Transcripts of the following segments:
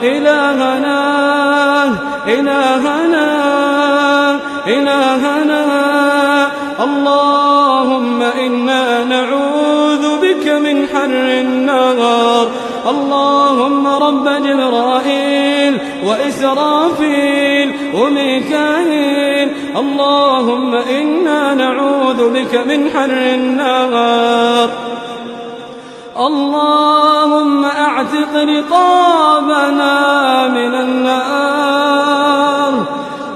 إلهنا إلهنا إلهنا. اللهم إنا نعوذ بك من حر النار. اللهم رب جبرائيل وإسرافيل وميكائيل، اللهم إنا نعوذ بك من حر النار. اللهم أعتق رقابنا من النار.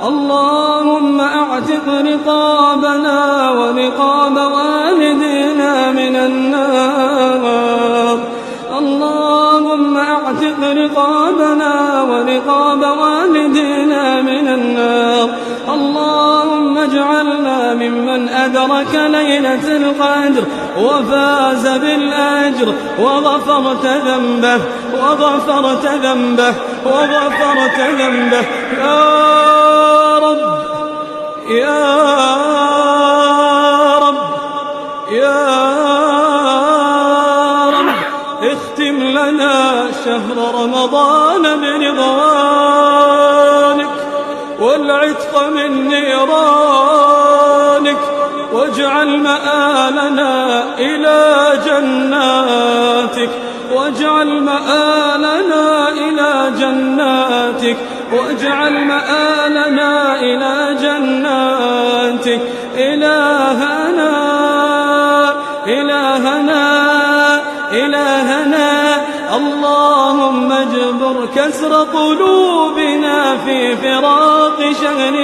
اللهم أعتق رقابنا ورقاب والدينا من النار. اللهم أعتق رقابنا ورقاب والدينا من النار. اللهم اجعلنا ممن أدرك ليلة القدر وفاز بالأجر وغفرت ذنبه وغفرت ذنبه وغفرت ذنبه. يا رب يا رب يا رب اختم لنا شهر رمضان برضوانك والعتق من نيرانك، واجعل مآلنا إلى جناتك، واجعل مآلنا إلى جناتك، واجعل مآلنا إلى جناتك. إلهنا إلهنا إلهنا. اللهم اجبر كسر قلوبنا في فراق شهرنا.